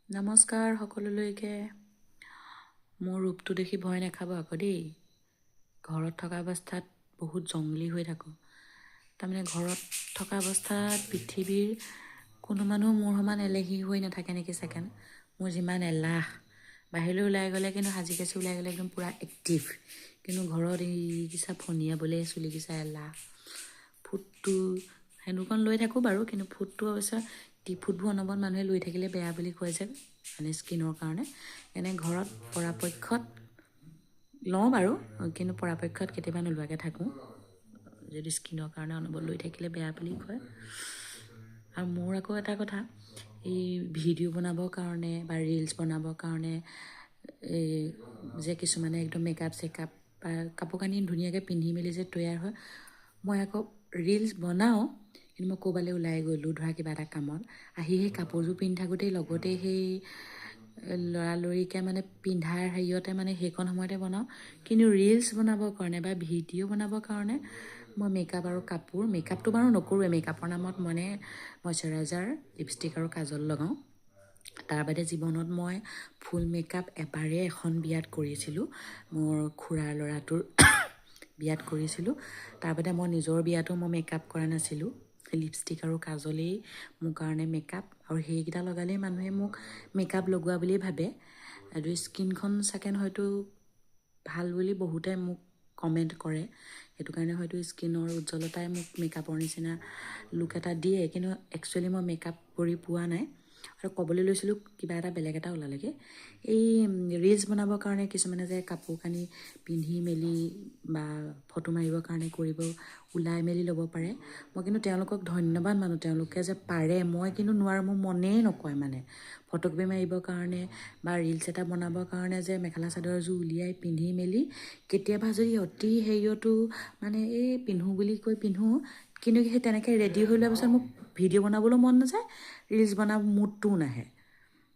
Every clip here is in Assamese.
নমস্কাৰ সকলোলৈকে। মোৰ ৰূপটো দেখি ভয় নাখাব আকৌ দেই। ঘৰত থকা অৱস্থাত বহুত জংলী হৈ থাকোঁ। তাৰমানে ঘৰত থকা অৱস্থাত পৃথিৱীৰ কোনো মানুহ মোৰ সমান এলেহী হৈ নাথাকে নেকি ছেকেণ্ড। মোৰ যিমান এলাহ, বাহিৰলৈ ওলাই গ'লে কিন্তু সাজি কাচি ওলাই গ'লে একদম পূৰা এক্টিভ, কিন্তু ঘৰত এইকেইচা ফনিয়াবলৈ চুলিকেইচা এলাহ। ফুটটো সেনেকুৱাখন লৈ থাকোঁ বাৰু, কিন্তু ফুটটো অৱশ্যে ফুটবোৰ অনবৰত মানুহে লৈ থাকিলে বেয়া বুলি কয় যে, মানে স্কিনৰ কাৰণে। এনে ঘৰত পৰাপক্ষত লওঁ বাৰু, কিন্তু পৰাপক্ষত কেতিয়াবা নোলোৱাকৈ থাকোঁ, যদি স্কিনৰ কাৰণে অনবৰত লৈ থাকিলে বেয়া বুলি কয়। আৰু মোৰ আকৌ এটা কথা, এই ভিডিঅ' বনাবৰ কাৰণে বা ৰিলচ বনাবৰ কাৰণে এই যে কিছুমানে একদম মেকআপ চেকআপ বা কাপোৰ কানি ধুনীয়াকৈ পিন্ধি মেলি যে তৈয়াৰ হয়, মই আকৌ ৰিলচ বনাওঁ, কিন্তু মই ক'ৰবালৈ ওলাই গ'লোঁ ধৰা কিবা এটা কামত, আহি সেই কাপোৰযোৰ পিন্ধি থাকোঁতেই লগতে সেই লৰালৰিকৈ মানে পিন্ধাৰ হেৰিয়তে মানে সেইকণ সময়তে বনাওঁ। কিন্তু ৰিলচ বনাবৰ কাৰণে বা ভিডিঅ' বনাবৰ কাৰণে মই মেকআপ আৰু কাপোৰ, মেকআপটো বাৰু নকৰোঁৱে, মেকআপৰ নামত মানে মইশ্চাৰাইজাৰ, লিপষ্টিক আৰু কাজল লগাওঁ। তাৰ বাদে জীৱনত মই ফুল মেকআপ এবাৰেই এখন বিয়াত কৰিছিলোঁ, মোৰ খুৰাৰ ল'ৰাটোৰ বিয়াত কৰিছিলোঁ। তাৰ বাদে মই নিজৰ বিয়াতো মই মেকআপ কৰা নাছিলোঁ। লিপষ্টিক আৰু কাজলেই মোৰ কাৰণে মেকআপ, আৰু সেইকেইটা লগালেই মানুহে মোক মেকআপ লগোৱা বুলিয়ে ভাবে। আৰু স্কিনখন ছেকেণ্ড হয়তো ভাল বুলি বহুতে মোক কমেণ্ট কৰে, সেইটো কাৰণে হয়তো স্কিনৰ উজ্জ্বলতাই মোক মেকআপৰ নিচিনা লুক এটা দিয়ে, কিন্তু একচুৱেলি মই মেকআপ কৰি পোৱা নাই। আৰু ক'বলৈ লৈছিলোঁ কিবা এটা বেলেগ এটা ওলালেগৈ। এই ৰিলচ বনাবৰ কাৰণে কিছুমানে যে কাপোৰ কানি পিন্ধি মেলি বা ফটো মাৰিবৰ কাৰণে কৰিব ওলাই মেলি ল'ব পাৰে, মই কিন্তু তেওঁলোকক ধন্যবাদ মানো, তেওঁলোকে যে পাৰে। মই কিন্তু নোৱাৰোঁ, মোৰ মনেই নকয় মানে ফটোকপি মাৰিবৰ কাৰণে বা ৰিলচ এটা বনাবৰ কাৰণে যে মেখেলা চাদৰ এযোৰ উলিয়াই পিন্ধি মেলি, কেতিয়াবা যদি অতি হেৰিয়তো মানে এই পিন্ধোঁ বুলি কৈ পিন্ধোঁ, কিন্তু সেই তেনেকৈ ৰেডি হৈ লোৱাৰ পিছত মোক ভিডিঅ' বনাবলৈও মন নাযায়, ৰিলচ বনাব মুডটোও নাহে।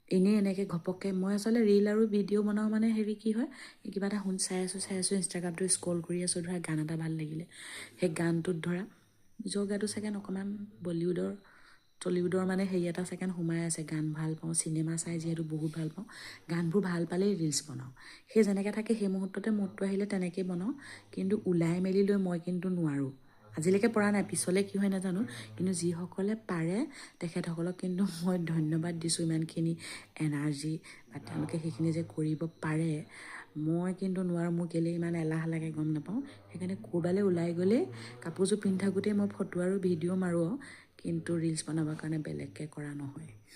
এনেই এনেকৈ ঘপককৈ মই আচলতে ৰিল আৰু ভিডিঅ' বনাওঁ মানে হেৰি কি হয়, কিবা এটা চাই আছোঁ ইনষ্টাগ্ৰামটো স্ক্ৰল কৰি আছোঁ, ধৰা গান এটা ভাল লাগিলে, সেই গানটোত ধৰা নিজৰ গাটো ছেকেণ্ড অকণমান বলিউডৰ টলিউডৰ মানে হেৰি এটা ছেকেণ্ড সোমাই আছে, গান ভাল পাওঁ, চিনেমা চাই যিহেতু বহুত ভাল পাওঁ, গানবোৰ ভাল পালেই ৰিলচ বনাওঁ। সেই যেনেকৈ থাকে সেই মুহূৰ্ততে মুডটো আহিলে তেনেকেই বনাওঁ, কিন্তু ওলাই মেলি লৈ মই কিন্তু নোৱাৰোঁ, আজিলৈকে পৰা নাই, পিছলৈ কি হয় নাজানো। কিন্তু যিসকলে পাৰে তেখেতসকলক কিন্তু মই ধন্যবাদ দিছোঁ, ইমানখিনি এনাৰ্জি বা তেওঁলোকে সেইখিনি যে কৰিব পাৰে। মই কিন্তু নোৱাৰোঁ, মোৰ কেলৈ ইমান এলাহ লাগে গম নাপাওঁ। সেইকাৰণে ক'ৰবালৈ ওলাই গ'লেই কাপোৰযোৰ পিন্ধি থাকোঁতেই মই ফটো আৰু ভিডিঅ' মাৰোঁ, কিন্তু ৰিলচ বনাবৰ কাৰণে বেলেগকৈ কৰা নহয়।